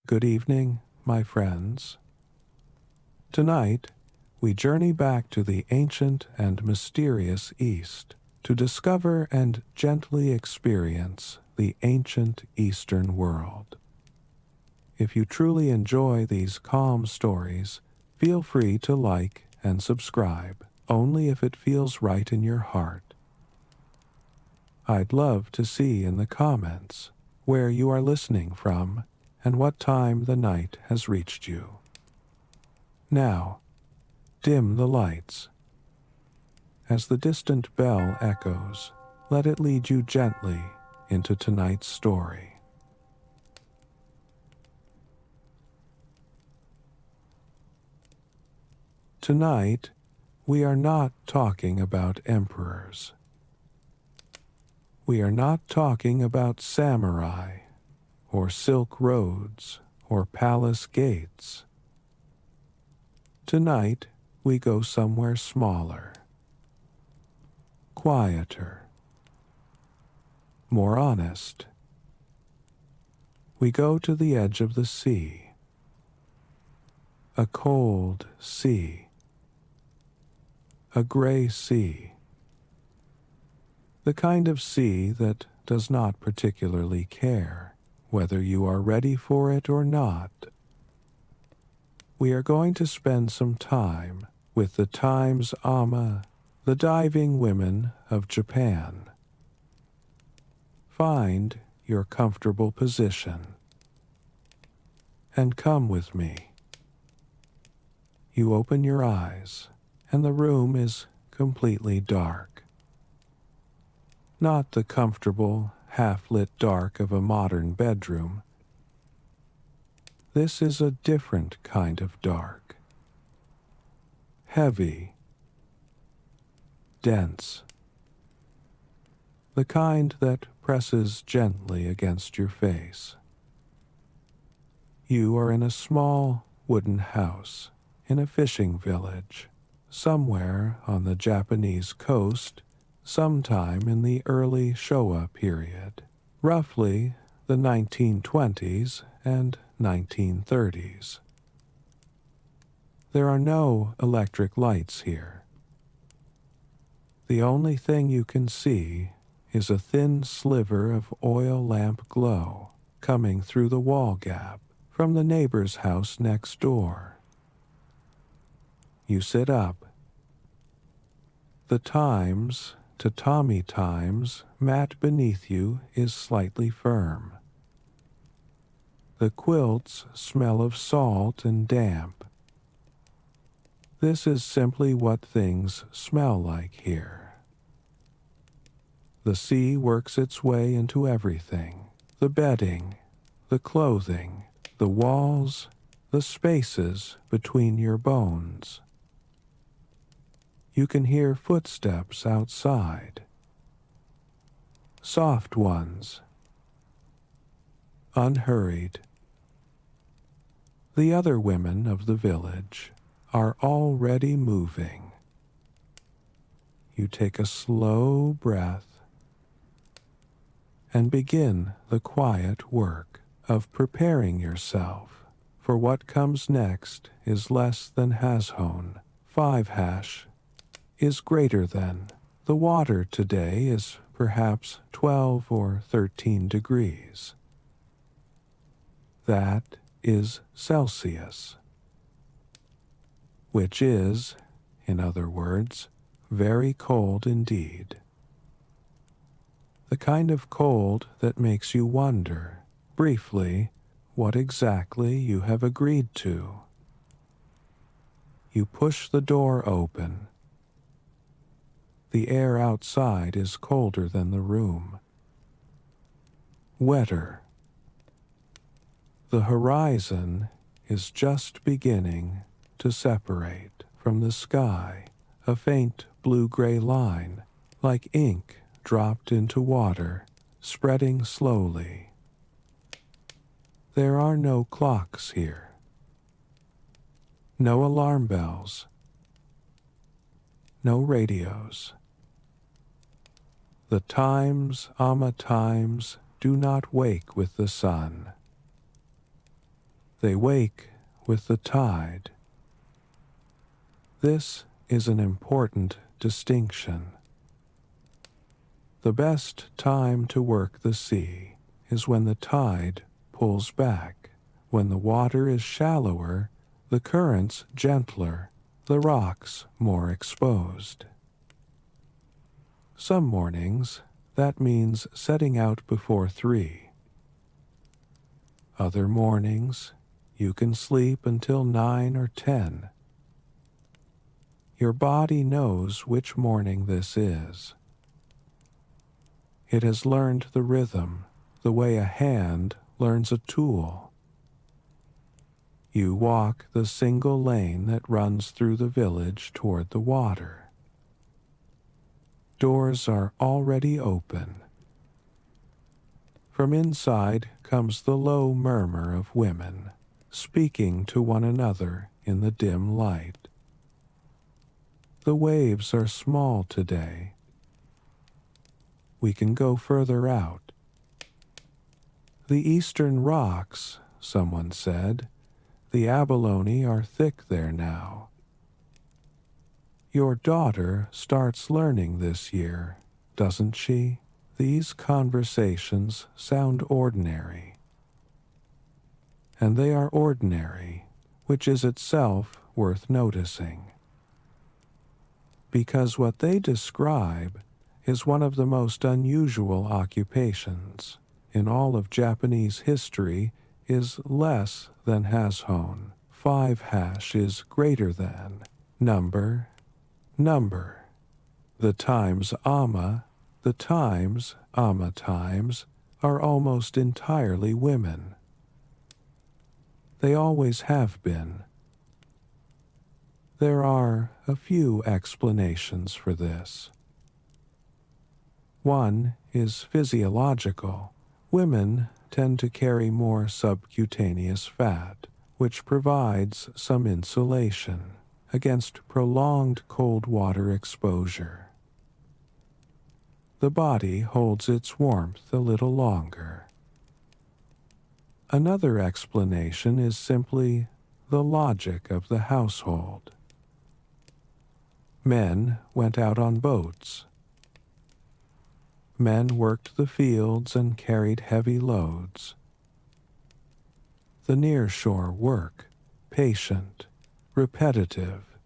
Good evening, my friends. Tonight, we journey back to the ancient and mysterious East to discover and gently experience the ancient Eastern world. If you truly enjoy these calm stories, feel free to like and subscribe, only if it feels right in your heart. I'd love to see in the comments where you are listening from and what time the night has reached you. Now, dim the lights. As the distant bell echoes, let it lead you gently into tonight's story. Tonight, we are not talking about emperors. We are not talking about samurai, or silk roads, or palace gates. Tonight, we go somewhere smaller, quieter, more honest. We go to the edge of the sea, a cold sea, a gray sea, the kind of sea that does not particularly care whether you are ready for it or not. We are going to spend some time with the Time's Ama, the diving women of Japan. Find your comfortable position and come with me. You open your eyes and the room is completely dark. Not the comfortable, half-lit dark of a modern bedroom. This is a different kind of dark. Heavy, dense. The kind that presses gently against your face. You are in a small wooden house in a fishing village, somewhere on the Japanese coast, sometime in the early Showa period, roughly the 1920s and 1930s. There are no electric lights here. The only thing you can see is a thin sliver of oil lamp glow coming through the wall gap from the neighbor's house next door. You sit up. The tatami Times mat beneath you is slightly firm. The quilts smell of salt and damp. This is simply what things smell like here. The sea works its way into everything: the bedding, the clothing, the walls, the spaces between your bones. You can hear footsteps outside. Soft ones. Unhurried. The other women of the village are already moving. You take a slow breath and begin the quiet work of preparing yourself for what comes next is less than Hashon. 5 hash is greater than. The water today is perhaps 12 or 13 degrees. That is Celsius, which is, in other words, very cold indeed. The kind of cold that makes you wonder, briefly, what exactly you have agreed to. You push the door open. The air outside is colder than the room. Wetter. The horizon is just beginning to separate from the sky, a faint blue-gray line, like ink dropped into water, spreading slowly. There are no clocks here. No alarm bells. No radios. The Ama times do not wake with the sun. They wake with the tide. This is an important distinction. The best time to work the sea is when the tide pulls back, when the water is shallower, the currents gentler, the rocks more exposed. Some mornings, that means setting out before 3. Other mornings, you can sleep until 9 or 10. Your body knows which morning this is. It has learned the rhythm, the way a hand learns a tool. You walk the single lane that runs through the village toward the water. Doors are already open. From inside comes the low murmur of women, speaking to one another in the dim light. The waves are small today. We can go further out. The eastern rocks, someone said, the abalone are thick there now. Your daughter starts learning this year, doesn't she? These conversations sound ordinary. And they are ordinary, which is itself worth noticing. Because what they describe is one of the most unusual occupations in all of Japanese history is less than hashon. 5 hash is greater than number. The times ama, the times ama times are almost entirely women. They always have been. There are a few explanations for this. One is physiological. Women tend to carry more subcutaneous fat, which provides some insulation against prolonged cold water exposure. The body holds its warmth a little longer. Another explanation is simply the logic of the household. Men went out on boats. Men worked the fields and carried heavy loads. The nearshore work, patient, repetitive,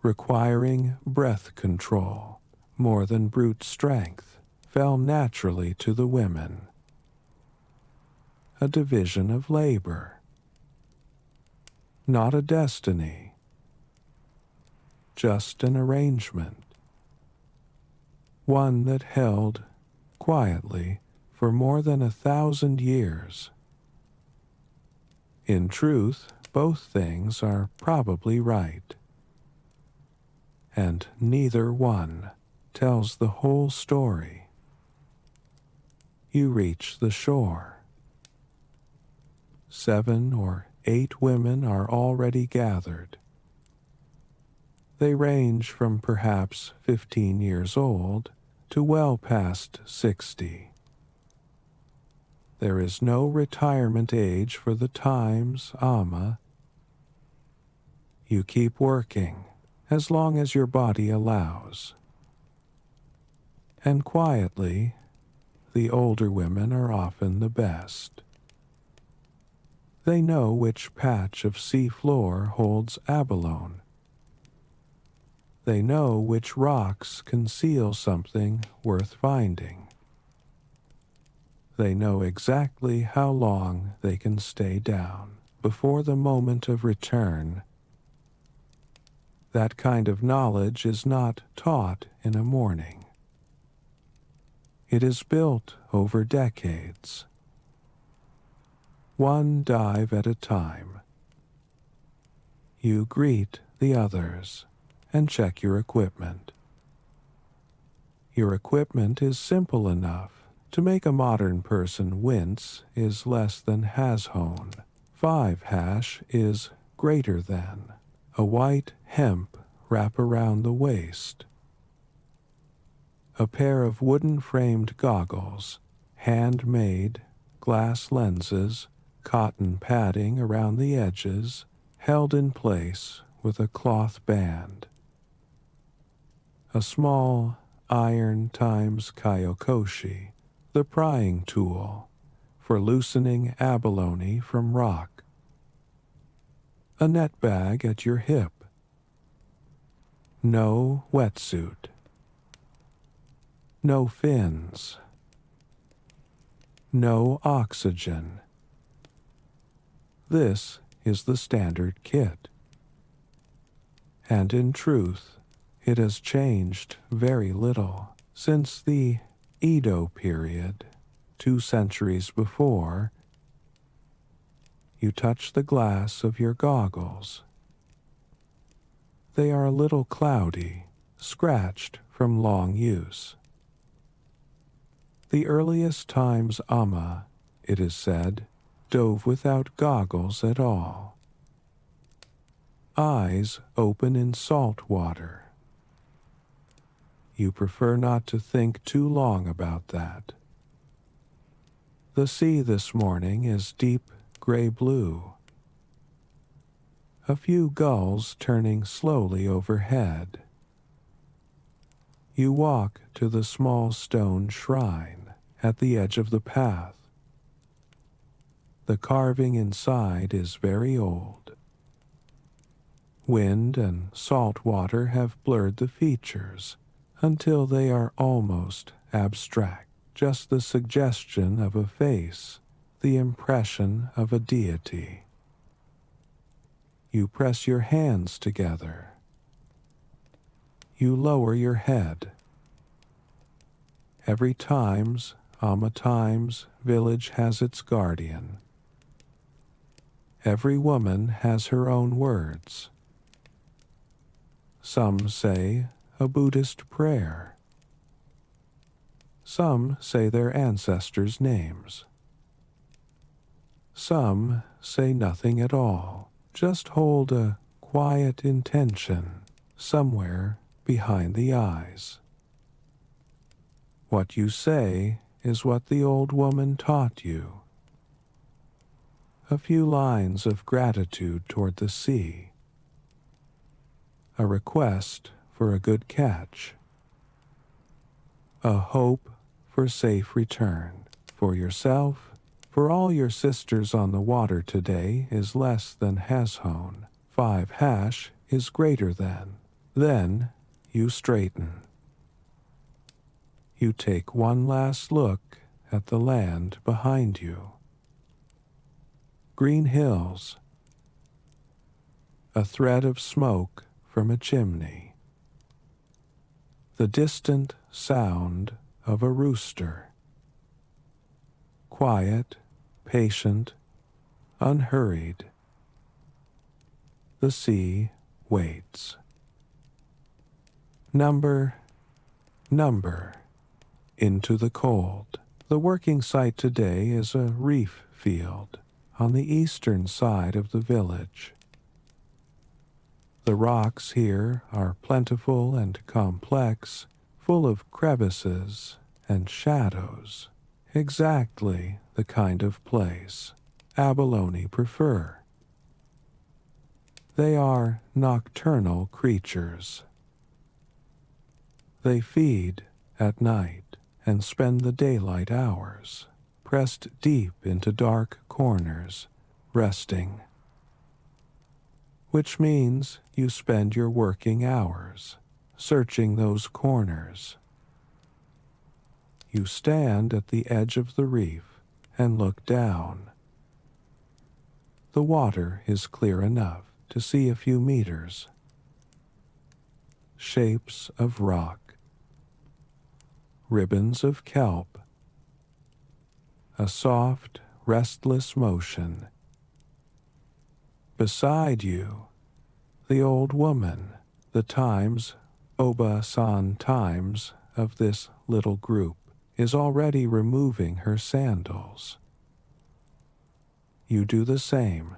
requiring breath control more than brute strength, fell naturally to the women. A division of labor. Not a destiny. Just an arrangement. One that held quietly for more than 1,000 years. In truth, both things are probably right. And neither one tells the whole story. You reach the shore. 7 or 8 women are already gathered. They range from perhaps 15 years old to well past 60. There is no retirement age for the times, ama. You keep working as long as your body allows. And quietly, the older women are often the best. They know which patch of sea floor holds abalone. They know which rocks conceal something worth finding. They know exactly how long they can stay down before the moment of return. That kind of knowledge is not taught in a morning. It is built over decades. One dive at a time. You greet the others and check your equipment. Your equipment is simple enough to make a modern person wince is less than hashon. 5 hash is greater than. A white hemp wrap around the waist. A pair of wooden framed goggles, handmade, glass lenses, cotton padding around the edges, held in place with a cloth band. A small iron times kyokoshi, the prying tool for loosening abalone from rock. A net bag at your hip. No wetsuit. No fins. No oxygen. This is the standard kit. And in truth, it has changed very little since the Edo period, 2 centuries before. You touch the glass of your goggles. They are a little cloudy, scratched from long use. The earliest times Amma, it is said, dove without goggles at all. Eyes open in salt water. You prefer not to think too long about that. The sea this morning is deep gray blue. A few gulls turning slowly overhead. You walk to the small stone shrine at the edge of the path. The carving inside is very old. Wind and salt water have blurred the features until they are almost abstract, just the suggestion of a face, the impression of a deity. You press your hands together. You lower your head. Every Amma times village has its guardian. Every woman has her own words. Some say a Buddhist prayer. Some say their ancestors' names. Some say nothing at all, just hold a quiet intention somewhere behind the eyes. What you say is what the old woman taught you. A few lines of gratitude toward the sea. A request for a good catch. A hope for safe return. For yourself, for all your sisters on the water today is less than hashon. 5 hash is greater than. Then you straighten. You take one last look at the land behind you. Green hills. A thread of smoke from a chimney. The distant sound of a rooster. Quiet, patient, unhurried. The sea waits. Number, into the cold. The working site today is a reef field on the eastern side of the village. The rocks here are plentiful and complex, full of crevices and shadows, exactly the kind of place abalone prefer. They are nocturnal creatures. They feed at night and spend the daylight hours pressed deep into dark corners, resting. Which means you spend your working hours searching those corners. You stand at the edge of the reef and look down. The water is clear enough to see a few meters. Shapes of rock. Ribbons of kelp. A soft, restless motion. Beside you, the old woman, the Oba-san times of this little group, is already removing her sandals. You do the same.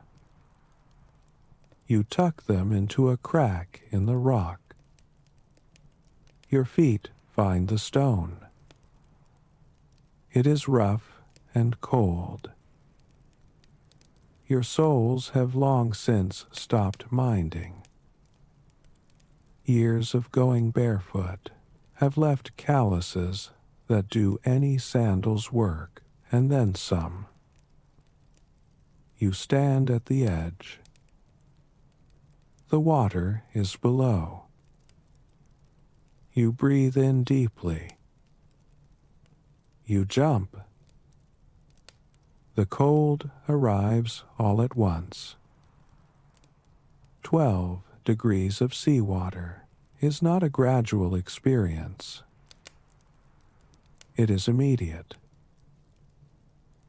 You tuck them into a crack in the rock. Your feet find the stone. It is rough and cold. your souls have long since stopped minding. Years of going barefoot have left calluses that do any sandal's work, and then some. You stand at the edge. The water is below. You breathe in deeply. You jump. The cold arrives all at once. 12 degrees of seawater is not a gradual experience. It is immediate,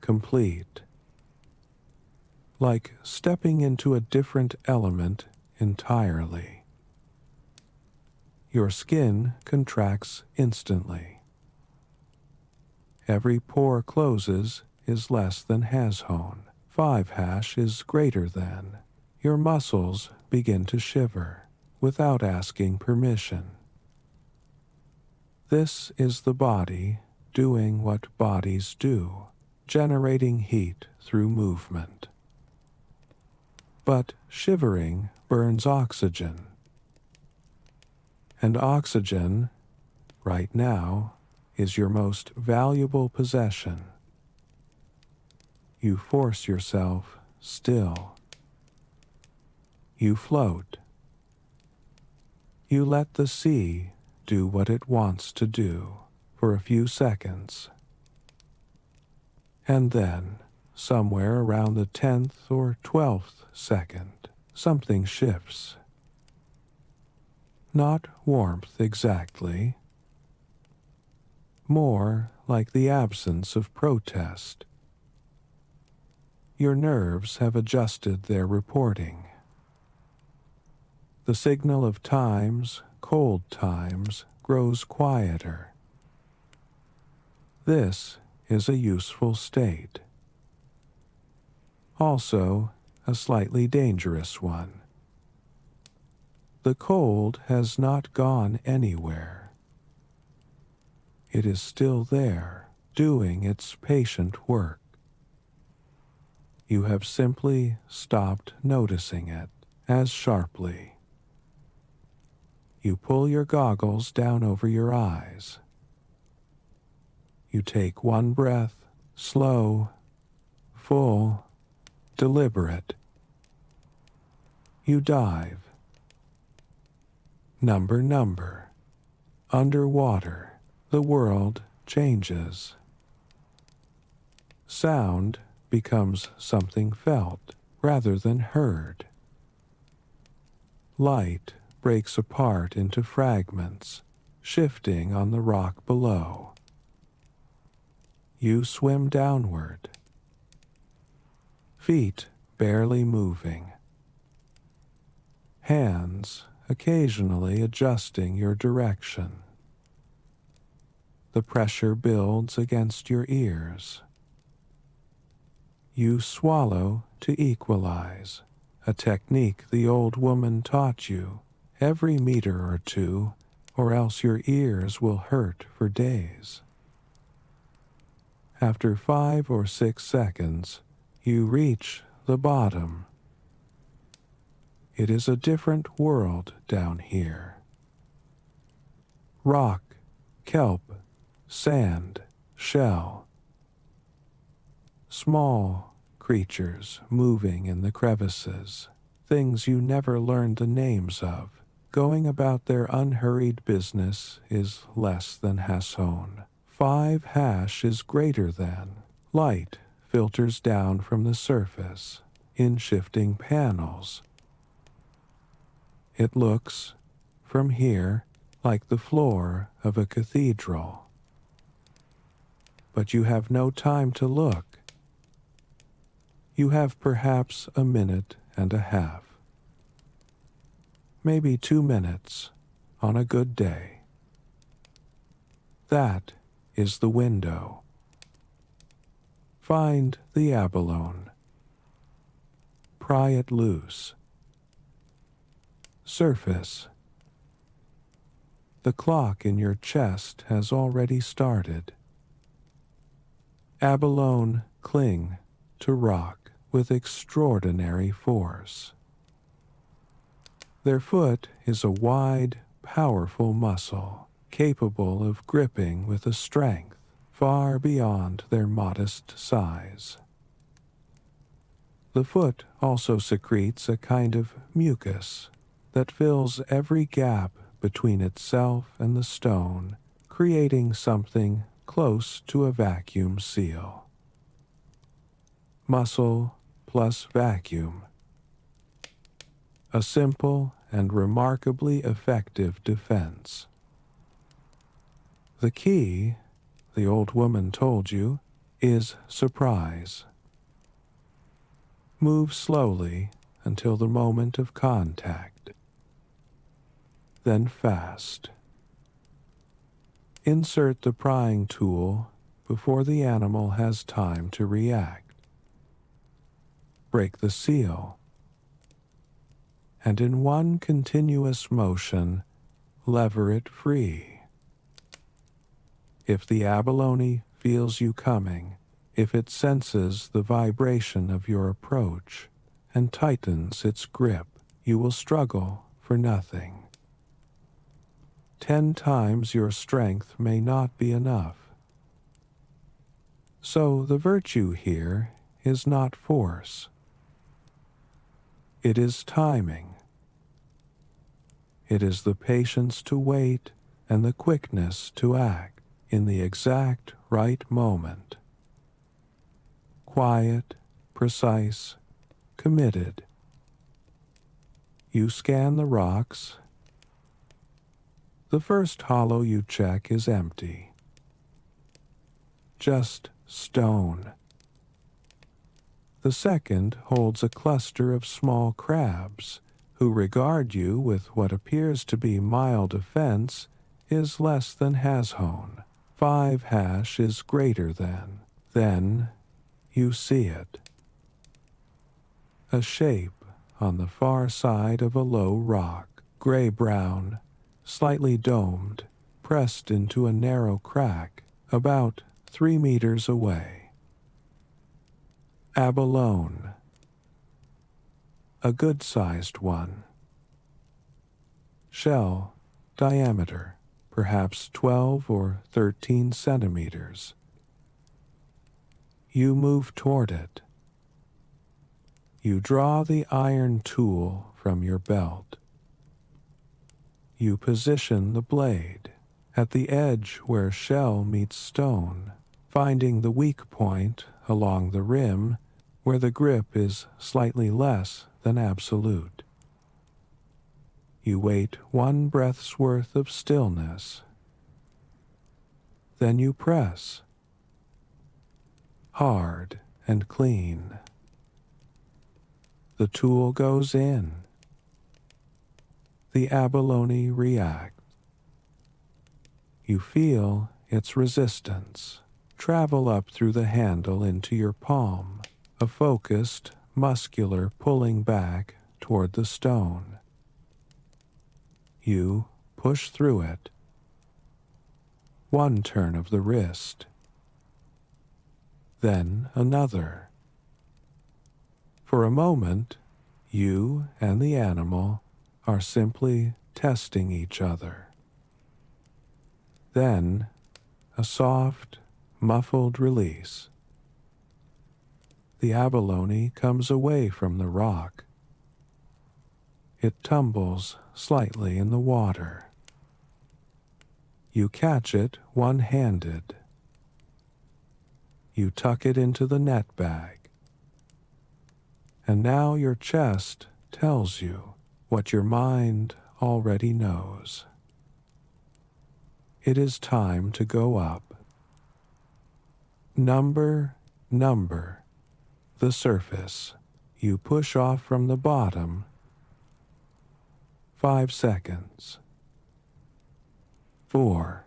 complete, like stepping into a different element entirely. Your skin contracts instantly. Every pore closes is less than has-hone. 5 is greater than. Your muscles begin to shiver without asking permission. This is the body doing what bodies do, generating heat through movement. But shivering burns oxygen. And oxygen, right now, is your most valuable possession. You force yourself still. You float. You let the sea do what it wants to do for a few seconds. And then, somewhere around the 10th or 12th second, something shifts. Not warmth exactly. More like the absence of protest. Your nerves have adjusted their reporting. The signal of times, cold times, grows quieter. This is a useful state. Also, a slightly dangerous one. The cold has not gone anywhere. It is still there, doing its patient work. You have simply stopped noticing it as sharply. You pull your goggles down over your eyes. You take one breath, slow, full, deliberate. You dive. Number. Underwater, the world changes. Sound becomes something felt rather than heard. Light breaks apart into fragments, shifting on the rock below. You swim downward. Feet barely moving. Hands occasionally adjusting your direction. The pressure builds against your ears. You swallow to equalize, a technique the old woman taught you every meter or two, or else your ears will hurt for days. After 5 or 6 seconds, you reach the bottom. It is a different world down here. Rock, kelp, sand, shell. Small creatures moving in the crevices, things you never learned the names of, going about their unhurried business is less than has-hone. 5 is greater than. Light filters down from the surface in shifting panels. It looks, from here, like the floor of a cathedral. But you have no time to look. You have perhaps a minute and a half. Maybe 2 minutes on a good day. That is the window. Find the abalone. Pry it loose. Surface. The clock in your chest has already started. Abalone cling to rock with extraordinary force. Their foot is a wide, powerful muscle, capable of gripping with a strength far beyond their modest size. The foot also secretes a kind of mucus that fills every gap between itself and the stone, creating something close to a vacuum seal. Muscle plus vacuum. A simple and remarkably effective defense. The key, the old woman told you, is surprise. Move slowly until the moment of contact. Then fast. Insert the prying tool before the animal has time to react. Break the seal. And in one continuous motion, lever it free. If the abalone feels you coming, if it senses the vibration of your approach and tightens its grip, you will struggle for nothing. 10 times your strength may not be enough. So the virtue here is not force. It is timing. It is the patience to wait and the quickness to act in the exact right moment. Quiet, precise, committed. You scan the rocks. The first hollow you check is empty. Just stone. The second holds a cluster of small crabs, who regard you with what appears to be mild offense is less than has-hone. 5 hash is greater than. Then you see it. A shape on the far side of a low rock, gray-brown, slightly domed, pressed into a narrow crack about 3 meters away. Abalone. A good-sized one. Shell, diameter, perhaps 12 or 13 centimeters. You move toward it. You draw the iron tool from your belt. You position the blade at the edge where shell meets stone, finding the weak point along the rim where the grip is slightly less than absolute. You wait 1 breath's worth of stillness. Then you press. Hard and clean. The tool goes in. The abalone reacts. You feel its resistance travel up through the handle into your palm, a focused, muscular pulling back toward the stone. You push through it. 1 turn of the wrist. Then another. For a moment, you and the animal are simply testing each other. Then, a soft, muffled release. The abalone comes away from the rock. It tumbles slightly in the water. You catch it one-handed. You tuck it into the net bag. And now your chest tells you what your mind already knows. It is time to go up. Number the surface. You push off from the bottom. 5 seconds. 4,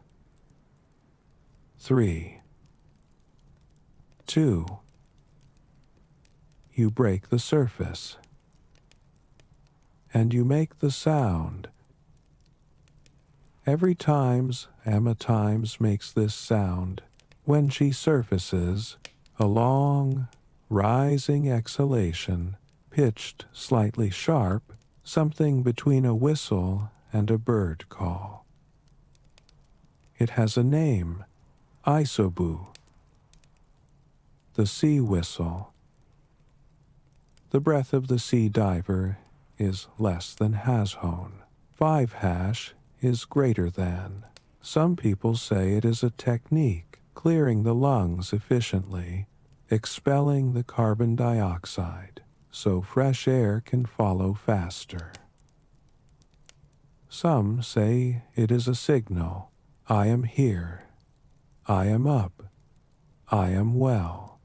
3, 2. You break the surface. And you make the sound. Every times Emma Times makes this sound when she surfaces a long, rising exhalation, pitched slightly sharp, something between a whistle and a bird call. It has a name, isobu, the sea whistle. The breath of the sea diver is less than hashon. 5 hash is greater than. Some people say it is a technique, clearing the lungs efficiently, expelling the carbon dioxide, so fresh air can follow faster. Some say it is a signal. I am here. I am up. I am well.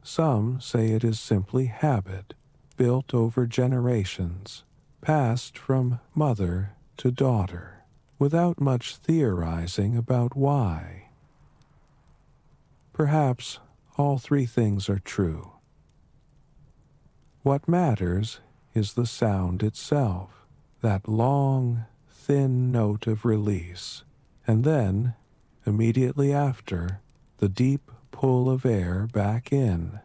Some say it is simply habit, built over generations, passed from mother to daughter, without much theorizing about why. Perhaps all 3 things are true. What matters is the sound itself, that long, thin note of release, and then, immediately after, the deep pull of air back in.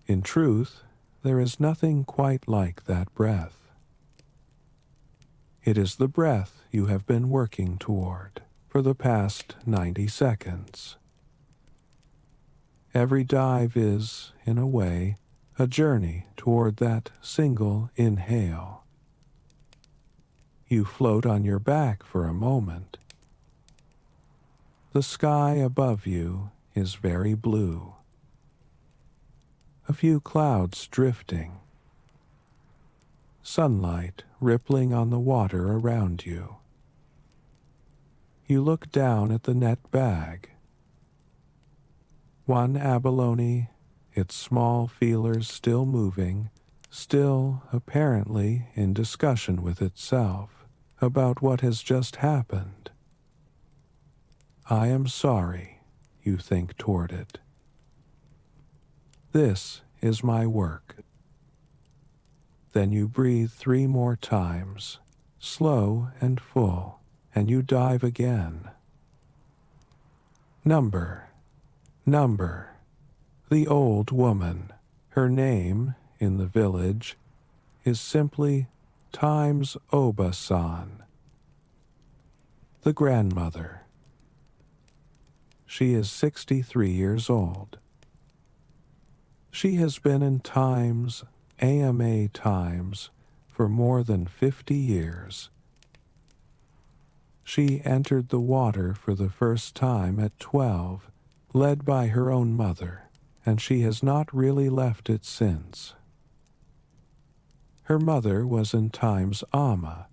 In truth, there is nothing quite like that breath. It is the breath you have been working toward for the past 90 seconds. Every dive is, in a way, a journey toward that single inhale. You float on your back for a moment. The sky above you is very blue. A few clouds drifting. Sunlight rippling on the water around you. You look down at the net bag. One abalone, its small feelers still moving, still apparently in discussion with itself about what has just happened. I am sorry, you think toward it. This is my work. Then you breathe 3 more times, slow and full, and you dive again. Number. The old woman. Her name, in the village, is simply Times Oba-san. The grandmother. She is 63 years old. She has been in Times, AMA Times, for more than 50 years. She entered the water for the first time at 12, led by her own mother, and she has not really left it since. Her mother was in Times Ama.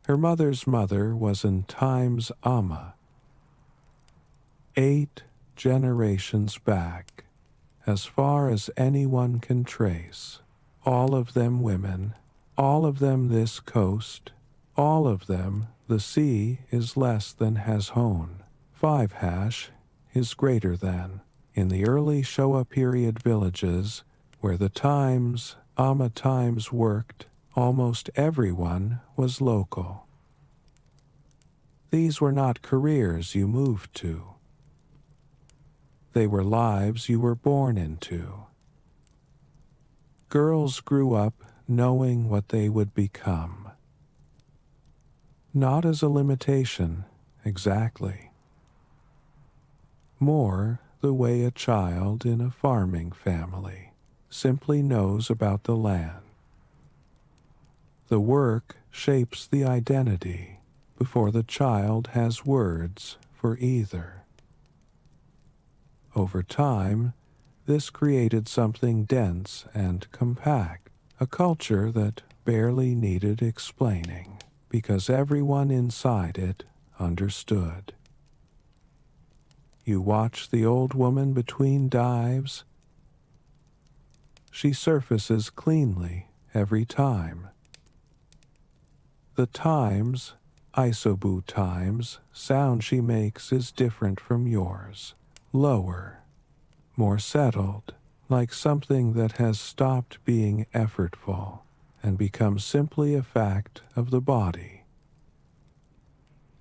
Her mother's mother was in Times Ama. 8 generations back, as far as anyone can trace. All of them women, all of them this coast, all of them the sea is less than hashon. 5 hash is greater than. In the early Showa period villages, where the Ama Times worked, almost everyone was local. These were not careers you moved to. They were lives you were born into. Girls grew up knowing what they would become. Not as a limitation, exactly. More the way a child in a farming family simply knows about the land. The work shapes the identity before the child has words for either. Over time, this created something dense and compact, a culture that barely needed explaining, because everyone inside it understood. You watch the old woman between dives. She surfaces cleanly every time. The times, isobu times, sound she makes is different from yours. Lower, more settled, like something that has stopped being effortful and become simply a fact of the body.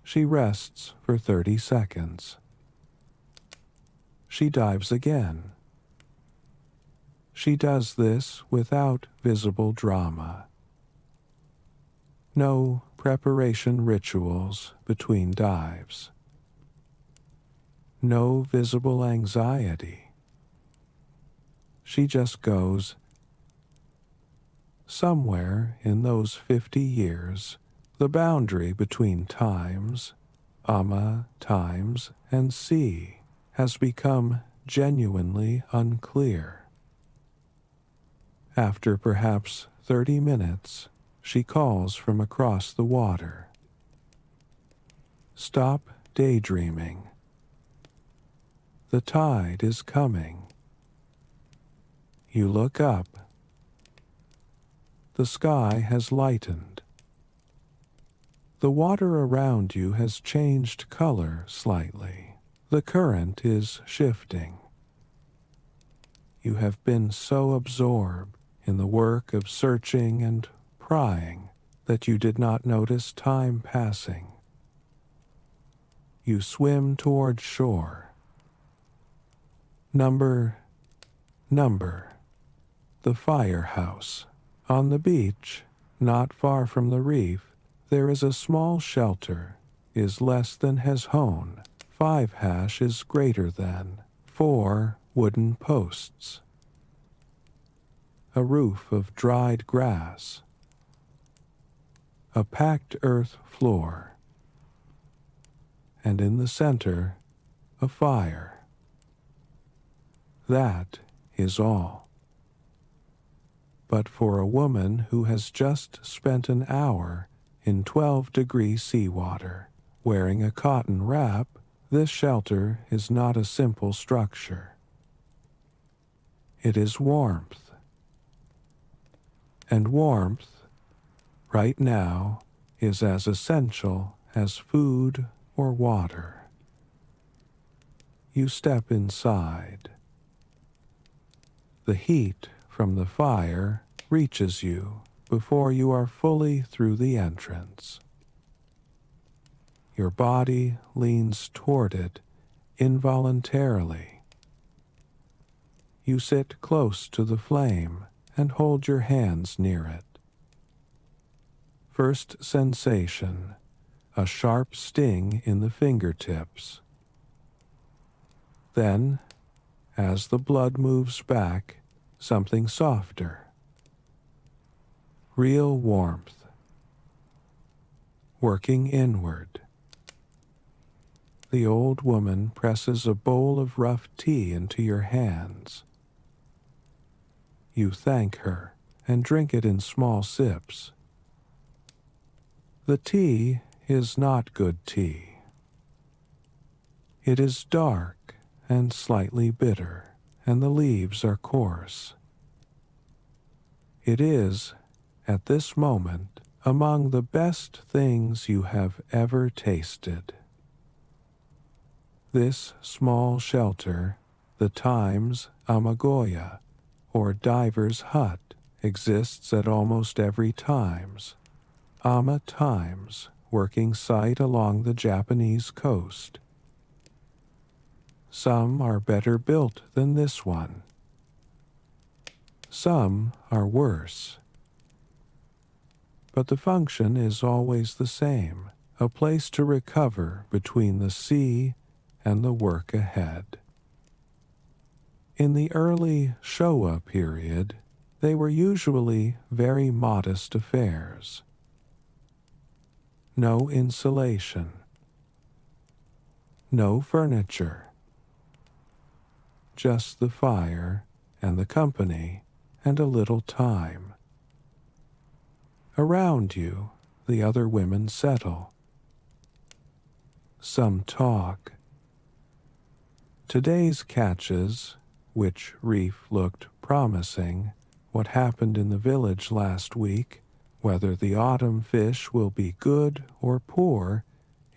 She rests for 30 seconds. she dives again. She does this without visible drama. No preparation rituals between dives. No visible anxiety. She just goes. Somewhere in those 50 years, the boundary between times, times, and sea has become genuinely unclear. After perhaps 30 minutes, she calls from across the water. Stop daydreaming. The tide is coming. You look up. The sky has lightened. The water around you has changed color slightly. The current is shifting. You have been so absorbed in the work of searching and prying that you did not notice time passing. You swim toward shore. Number, the firehouse. On the beach, not far from the reef, there is a small shelter, is less than has hone. 5 hash is greater than 4 wooden posts. A roof of dried grass. A packed earth floor. And in the center, a fire. That is all. But for a woman who has just spent an hour in 12-degree seawater, wearing a cotton wrap, this shelter is not a simple structure. It is warmth. And warmth, right now, is as essential as food or water. You step inside. The heat from the fire reaches you before you are fully through the entrance. Your body leans toward it involuntarily. You sit close to the flame and hold your hands near it. First sensation, a sharp sting in the fingertips. Then, as the blood moves back, something softer. Real warmth. Working inward. The old woman presses a bowl of rough tea into your hands. You thank her and drink it in small sips. The tea is not good tea. It is dark and slightly bitter, and the leaves are coarse. It is, at this moment, among the best things you have ever tasted. This small shelter, the Times Amagoya, or diver's hut, exists at almost every Times. Times working site along the Japanese coast. Some are better built than this one. Some are worse. But the function is always the same, a place to recover between the sea and the work ahead. In the early Showa period, they were usually very modest affairs. No insulation. No furniture. Just the fire and the company and a little time. Around you, the other women settle. Some talk. Today's catches, which reef looked promising, what happened in the village last week, whether the autumn fish will be good or poor,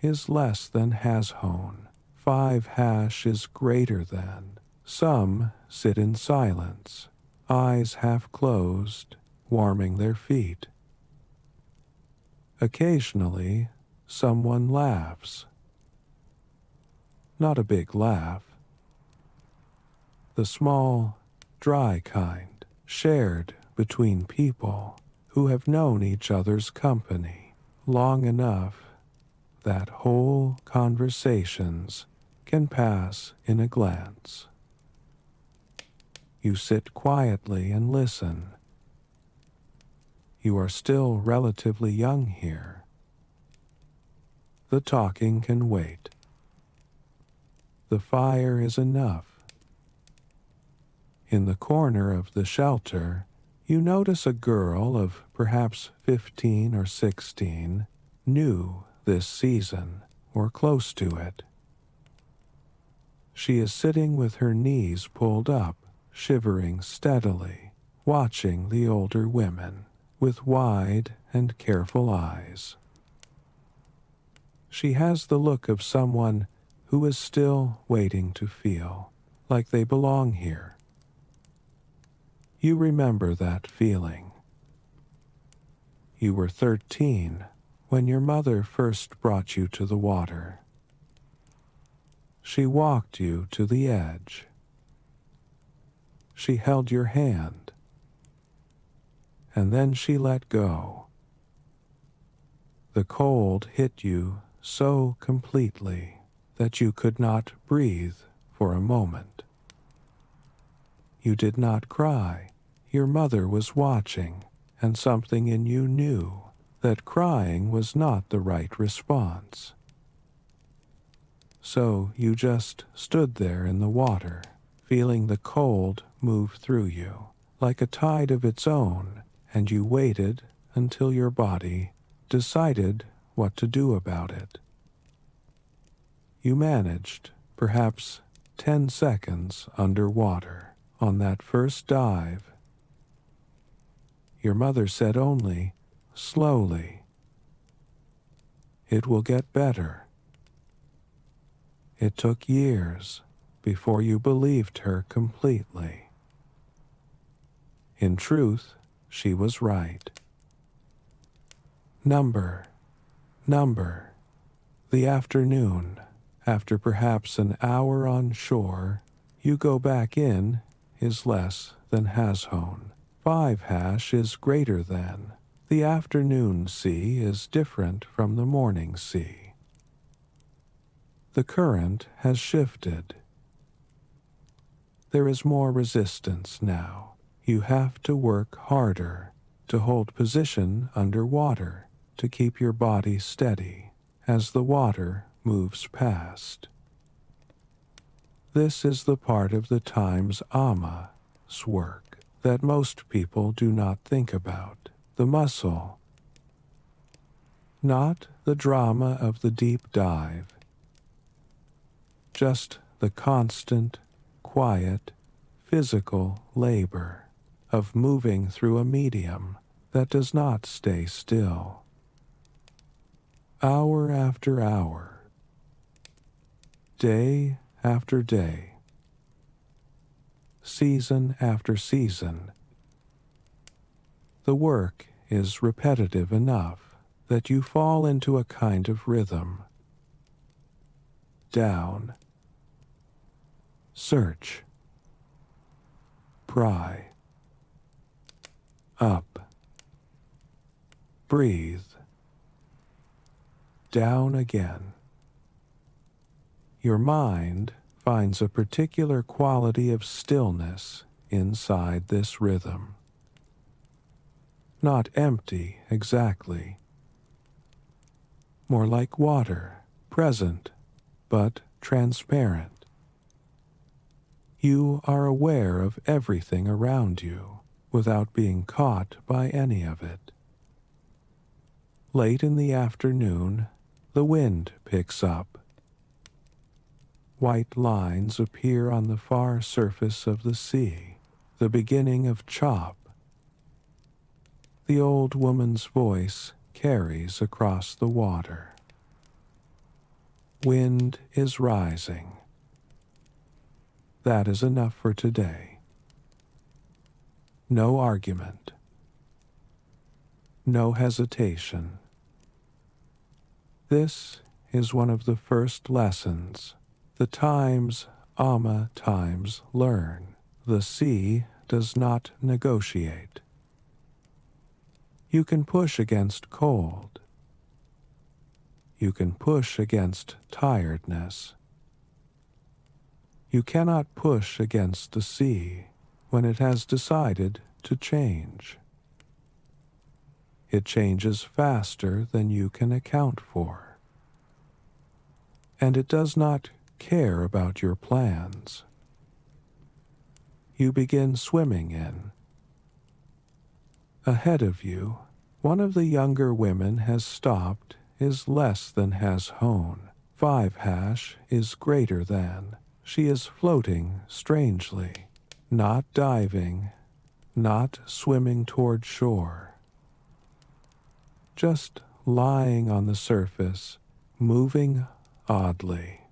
is less than has hone. 5 hash is greater than. Some sit in silence, eyes half closed, warming their feet. Occasionally, someone laughs. Not a big laugh. the small, dry kind, shared between people who have known each other's company long enough that whole conversations can pass in a glance. You sit quietly and listen. You are still relatively young here. The talking can wait. The fire is enough. In the corner of the shelter, you notice a girl of perhaps 15 or 16, new this season, or close to it. She is sitting with her knees pulled up, shivering steadily, watching the older women with wide and careful eyes. She has the look of someone who is still waiting to feel like they belong here. You remember that feeling. You were 13 when your mother first brought you to the water. She walked you to the edge. She held your hand, and then she let go. The cold hit you so completely that you could not breathe for a moment. You did not cry. Your mother was watching, and something in you knew that crying was not the right response. So you just stood there in the water, feeling the cold move through you like a tide of its own, and you waited until your body decided what to do about it. You managed, perhaps 10 seconds underwater on that first dive. Your mother said only, slowly, "It will get better." It took years before you believed her completely. In truth, she was right. Number. The afternoon, after perhaps an hour on shore, you go back in, is less than Hashone. 5 hash is greater than. The afternoon sea is different from the morning sea. The current has shifted. There is more resistance now. You have to work harder to hold position underwater to keep your body steady as the water moves past. This is the part of the time's Amma's work that most people do not think about, the muscle. Not the drama of the deep dive, just the constant, quiet, physical labor of moving through a medium that does not stay still. Hour after hour, day after day, season after season, the work is repetitive enough that you fall into a kind of rhythm. Down, search, pry, up, breathe, down again. Your mind finds a particular quality of stillness inside this rhythm. Not empty exactly. More like water, present, but transparent. You are aware of everything around you without being caught by any of it. Late in the afternoon, the wind picks up. White lines appear on the far surface of the sea, the beginning of chop. The old woman's voice carries across the water. Wind is rising. That is enough for today. No argument. No hesitation. This is one of the first lessons the time's Amma times learn. The sea does not negotiate. You can push against cold. You can push against tiredness. You cannot push against the sea when it has decided to change. It changes faster than you can account for. And it does not care about your plans. You begin swimming in. Ahead of you, one of the younger women has stopped is less than has hone. 5 is greater than. She is floating strangely, not diving, not swimming toward shore. Just lying on the surface, moving oddly.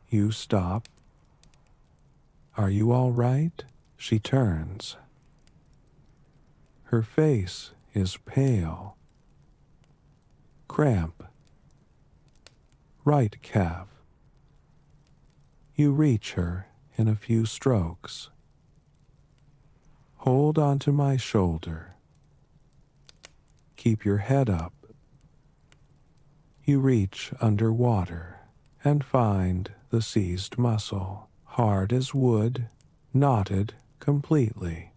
You stop. Are you all right? She turns. Her face is pale. Cramp. Right calf. You reach her in a few strokes. Hold onto my shoulder. Keep your head up. You reach underwater and find the seized muscle, hard as wood, knotted completely.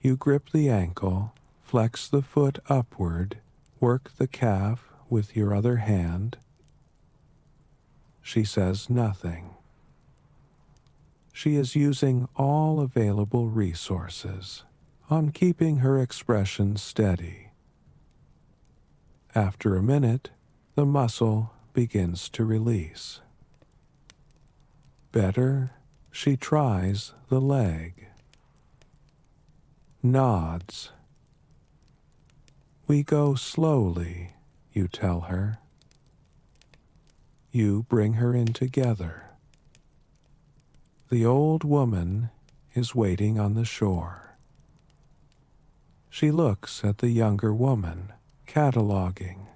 You grip the ankle, flex the foot upward, work the calf with your other hand. She says nothing. She is using all available resources on keeping her expression steady. After a minute, the muscle begins to release. Better, she tries the leg. Nods. We go slowly, you tell her. You bring her in together. The old woman is waiting on the shore. She looks at the younger woman, cataloging,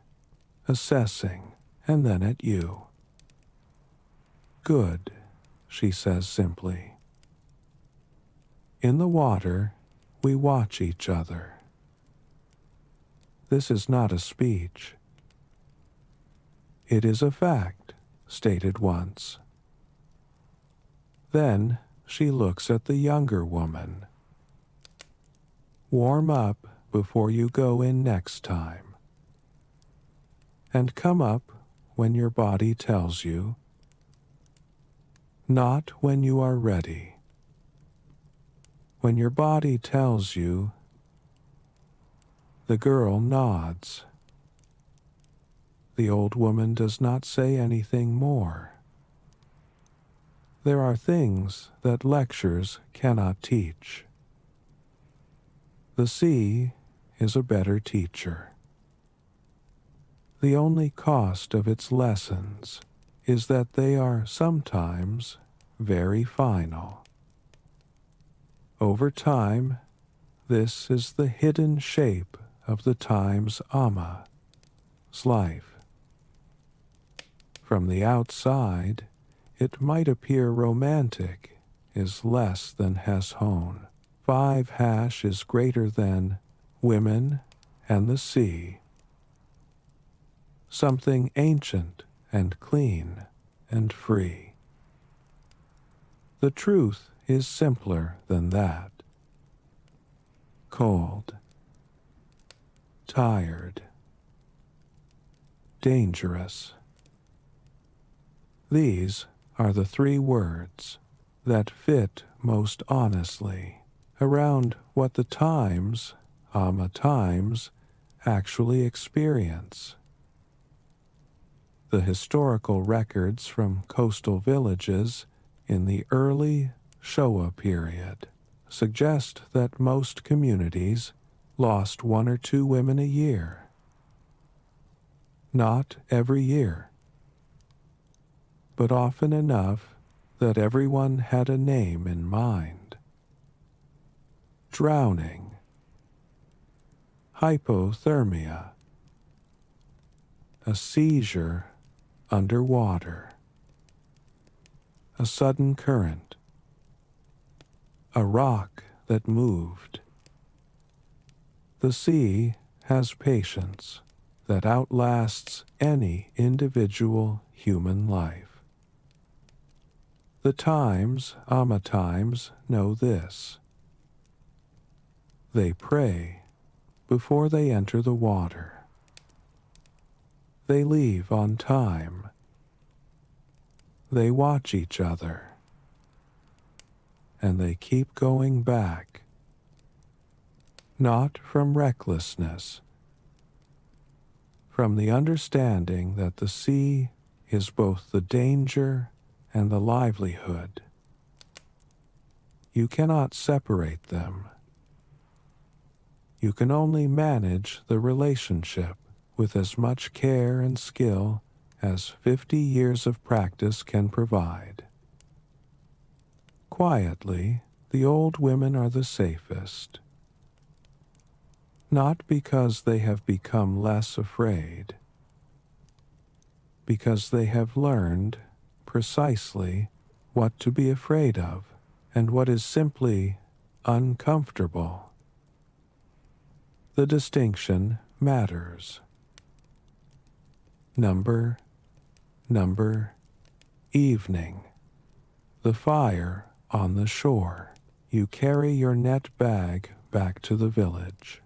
assessing, and then at you. Good, she says simply. In the water, we watch each other. This is not a speech. It is a fact, stated once. Then she looks at the younger woman. Warm up before you go in next time. And come up when your body tells you. Not when you are ready. When your body tells you. The girl nods. The old woman does not say anything more. There are things that lectures cannot teach. The sea is a better teacher. The only cost of its lessons is that they are sometimes very final. Over time, this is the hidden shape of the time's Amma's life. From the outside, it might appear romantic is less than has hone. 5 is greater than women and the sea. Something ancient and clean and free. The truth is simpler than that. Cold. Tired. Dangerous. These are the 3 words that fit most honestly around what the times, Amma times, actually experience. The historical records from coastal villages in the early Showa period suggest that most communities lost 1 or 2 women a year. Not every year, but often enough that everyone had a name in mind. Drowning, hypothermia, a seizure underwater, a sudden current, a rock that moved. The sea has patience that outlasts any individual human life. The times, times, know this. They pray before they enter the water. They leave on time. They watch each other. And they keep going back. Not from recklessness, from the understanding that the sea is both the danger and the livelihood. You cannot separate them. You can only manage the relationship with as much care and skill as 50 years of practice can provide. Quietly, the old women are the safest. Not because they have become less afraid, because they have learned precisely what to be afraid of and what is simply uncomfortable. The distinction matters. Number, evening. The fire on the shore. You carry your net bag back to the village.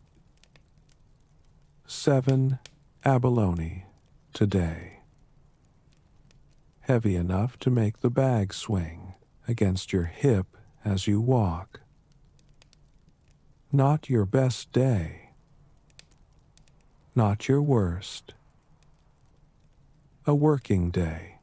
7 abalone today. Heavy enough to make the bag swing against your hip as you walk. Not your best day. Not your worst. A working day.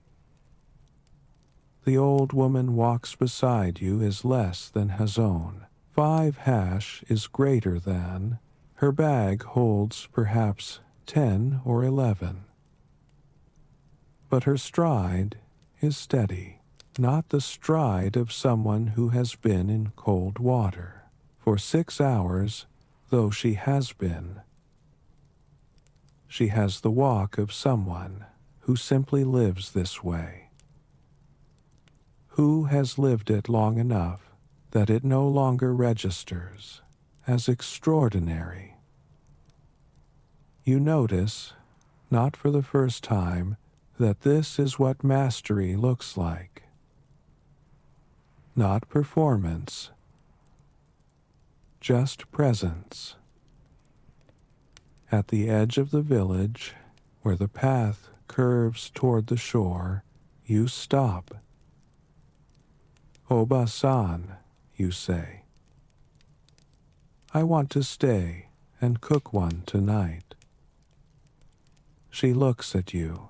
The old woman walks beside you is less than Hazon. 5 hash is greater than. Her bag holds perhaps 10 or 11. But her stride is steady, not the stride of someone who has been in cold water for 6 hours, though she has been. She has the walk of someone who simply lives this way, who has lived it long enough that it no longer registers as extraordinary. You notice, not for the first time, that this is what mastery looks like. Not performance, just presence. At the edge of the village, where the path curves toward the shore, you stop. Oba-san, you say. I want to stay and cook one tonight. She looks at you.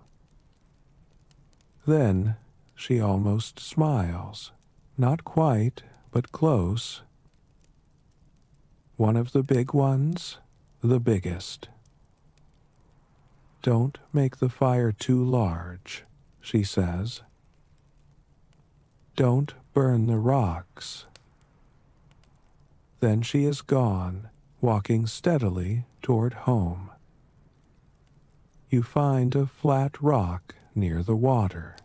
Then she almost smiles. Not quite, but close. One of the big ones? The biggest. Don't make the fire too large, she says. Don't burn the rocks. Then she is gone, walking steadily toward home. You find a flat rock near the water.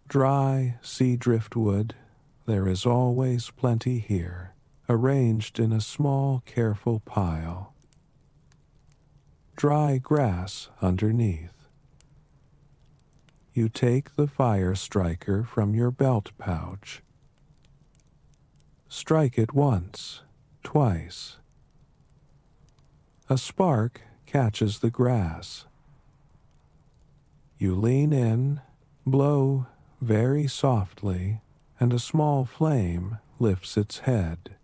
Dry sea driftwood, there is always plenty here, arranged in a small, careful pile. Dry grass underneath. You take the fire striker from your belt pouch. Strike it once, twice. A spark catches the grass. You lean in, blow very softly, and a small flame lifts its head.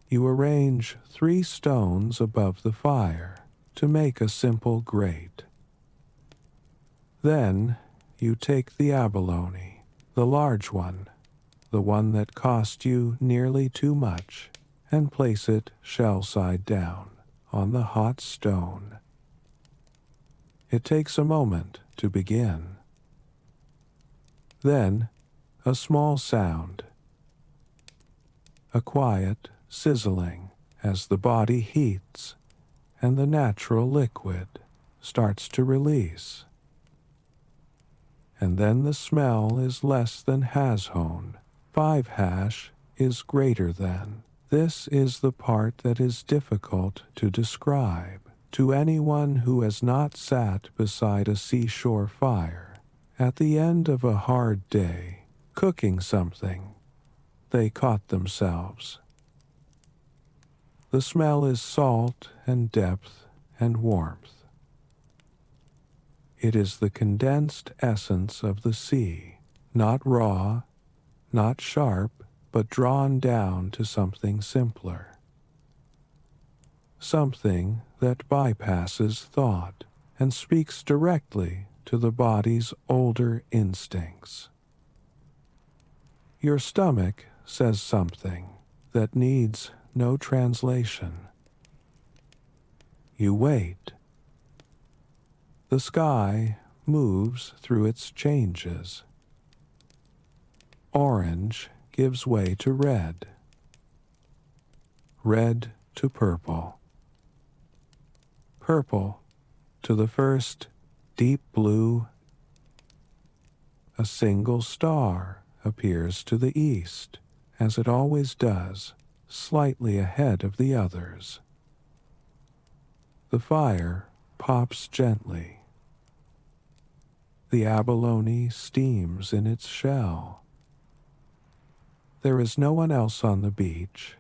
You arrange 3 stones above the fire to make a simple grate. Then you take the abalone, the large one, the one that cost you nearly too much, and place it shell side down on the hot stone. It takes a moment to begin. Then a small sound, a quiet sizzling as the body heats and the natural liquid starts to release. and then the smell is less than has-hone. 5 hash is greater than. This is the part that is difficult to describe to anyone who has not sat beside a seashore fire at the end of a hard day, cooking something. They caught themselves. The smell is salt and depth and warmth. It is the condensed essence of the sea, not raw, not sharp, but drawn down to something simpler. Something that bypasses thought and speaks directly to the body's older instincts. Your stomach says something that needs no translation. You wait. The sky moves through its changes. Orange gives way to red. Red to purple. Purple to the first deep blue. A single star appears to the east, as it always does, slightly ahead of the others. The fire pops gently. The abalone steams in its shell. There is no one else on the beach.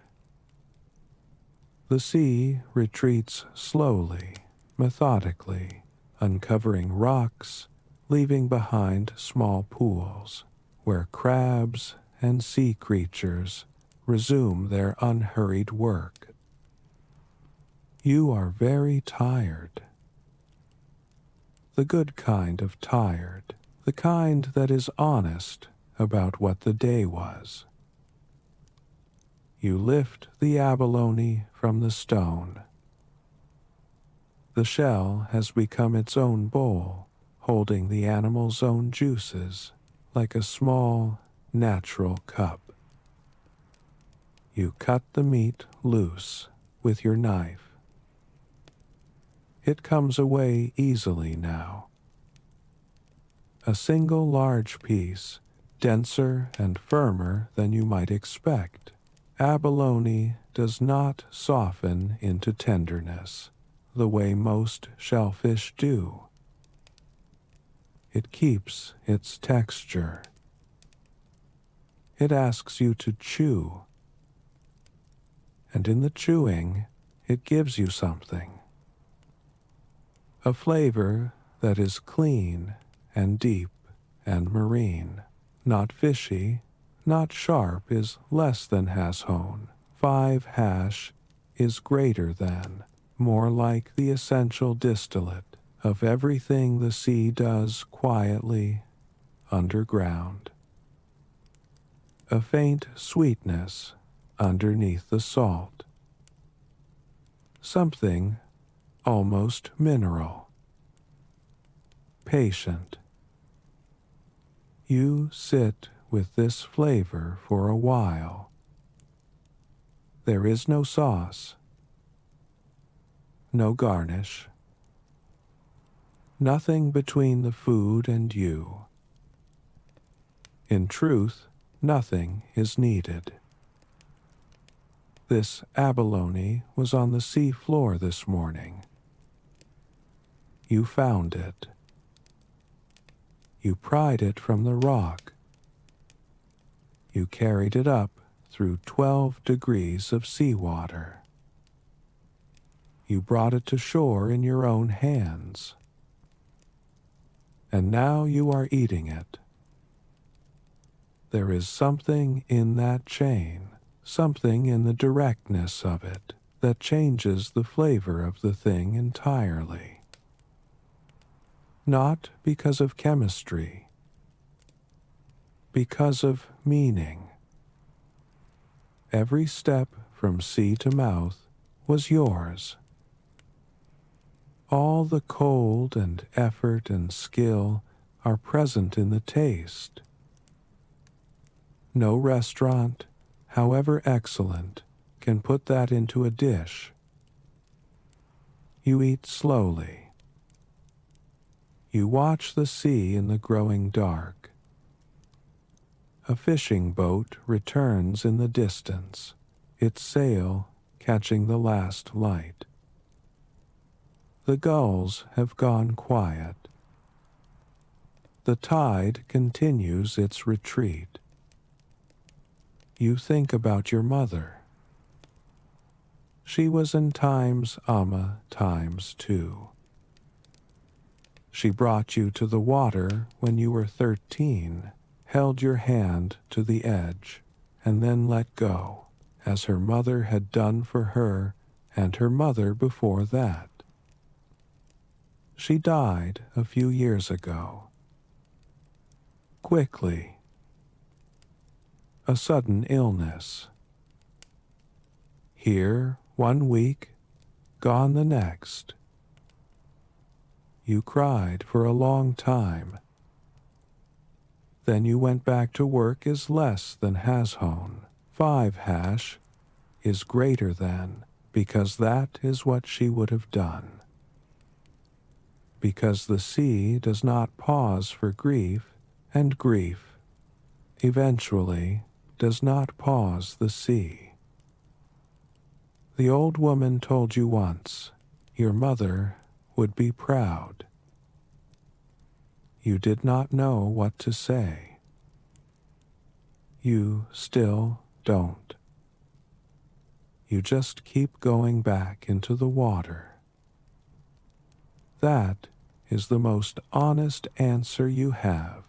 The sea retreats slowly, methodically, uncovering rocks, leaving behind small pools, where crabs and sea creatures resume their unhurried work. You are very tired. The good kind of tired, the kind that is honest about what the day was. You lift the abalone from the stone. The shell has become its own bowl, holding the animal's own juices, like a small, natural cup. You cut the meat loose with your knife. It comes away easily now. A single large piece, denser and firmer than you might expect. Abalone does not soften into tenderness the way most shellfish do. It keeps its texture. It asks you to chew, and in the chewing, it gives you something. A flavor that is clean and deep and marine, not fishy, not sharp is less than has-hone. 5 hash is greater than, more like the essential distillate of everything the sea does quietly underground. A faint sweetness underneath the salt. Something almost mineral. Patient. You sit with this flavor for a while. There is no sauce, no garnish, nothing between the food and you. In truth, nothing is needed. This abalone was on the sea floor this morning. You found it. You pried it from the rock. You carried it up through 12 degrees of seawater. You brought it to shore in your own hands. And now you are eating it. There is something in that chain, something in the directness of it, that changes the flavor of the thing entirely. Not because of chemistry, because of meaning. Every step from sea to mouth was yours. All the cold and effort and skill are present in the taste. No restaurant, however excellent, can put that into a dish. You eat slowly. You watch the sea in the growing dark. A fishing boat returns in the distance, its sail catching the last light. The gulls have gone quiet. The tide continues its retreat. You think about your mother. She was in times Amma times 2. She brought you to the water when you were 13, held your hand to the edge, and then let go, as her mother had done for her and her mother before that. She died a few years ago. Quickly. A sudden illness. Here 1 week, gone the next. You cried for a long time. Then you went back to work as less than Hashon. 5 hash is greater than, because that is what she would have done. Because the sea does not pause for grief, and grief, eventually, does not pause the sea. The old woman told you once, your mother would be proud. You did not know what to say. You still don't. You just keep going back into the water. That is the most honest answer you have.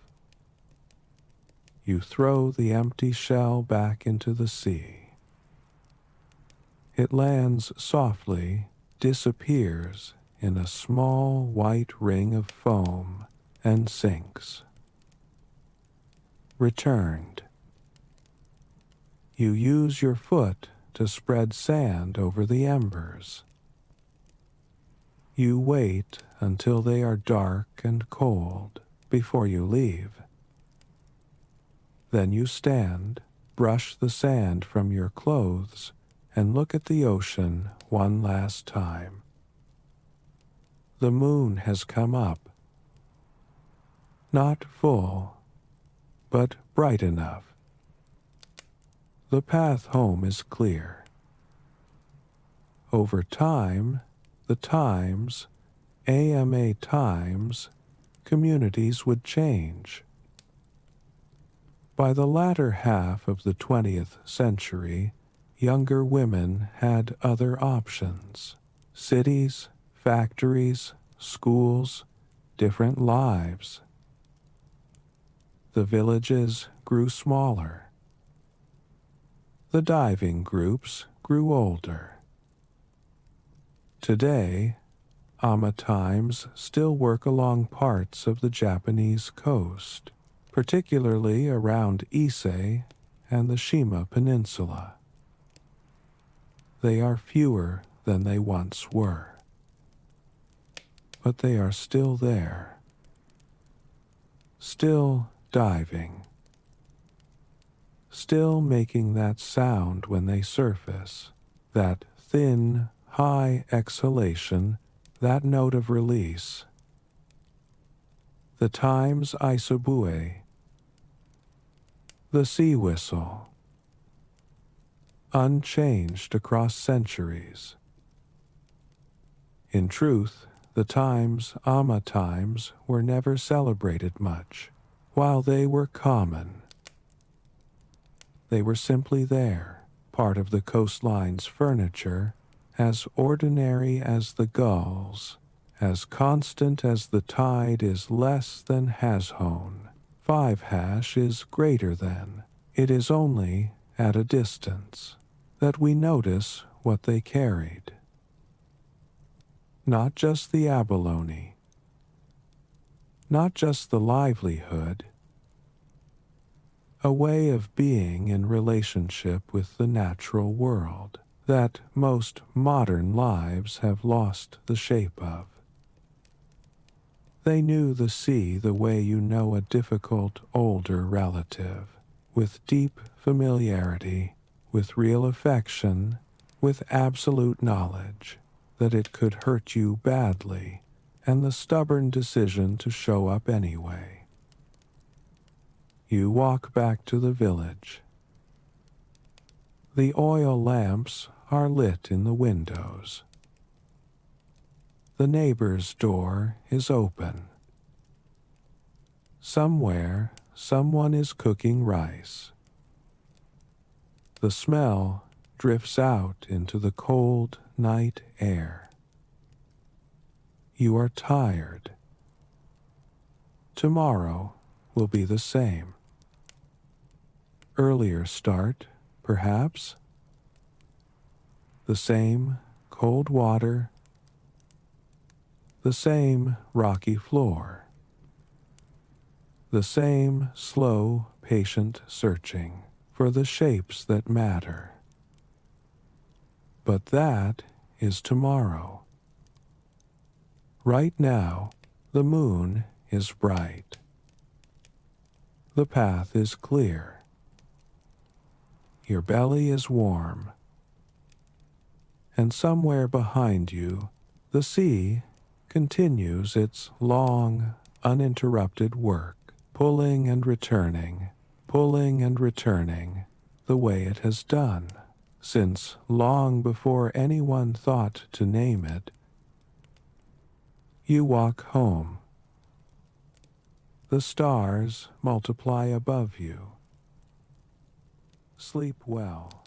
You throw the empty shell back into the sea. It lands softly, disappears in a small white ring of foam, and sinks. Returned. You use your foot to spread sand over the embers. You wait until they are dark and cold before you leave. Then you stand, brush the sand from your clothes, and look at the ocean one last time. The moon has come up. Not full, but bright enough. The path home is clear. Over time, the times, AMA times, communities would change. By the latter half of the 20th century, younger women had other options. Cities, factories, schools, different lives. The villages grew smaller. The diving groups grew older. Today, Amma times still work along parts of the Japanese coast, particularly around Ise and the Shima Peninsula. They are fewer than they once were. But they are still there. Still diving. Still making that sound when they surface, that thin, high exhalation, that note of release. The times isobue, the sea whistle, unchanged across centuries. In truth, the times Amma times were never celebrated much, while they were common. They were simply there, part of the coastline's furniture, as ordinary as the gulls, as constant as the tide is less than Hashon. 5 hash is greater than. It is only at a distance that we notice what they carried. Not just the abalone, not just the livelihood, a way of being in relationship with the natural world that most modern lives have lost the shape of. They knew the sea the way you know a difficult older relative, with deep familiarity, with real affection, with absolute knowledge that it could hurt you badly and the stubborn decision to show up anyway. You walk back to the village. The oil lamps are lit in the windows. The neighbor's door is open. Somewhere, someone is cooking rice. The smell drifts out into the cold night air. You are tired. Tomorrow will be the same. Earlier start, perhaps. The same cold water. The same rocky floor. The same slow, patient searching for the shapes that matter. But that is tomorrow. Right now, the moon is bright. The path is clear. Your belly is warm. And somewhere behind you, the sea continues its long, uninterrupted work, pulling and returning, the way it has done, since long before anyone thought to name it. You walk home. The stars multiply above you. Sleep well.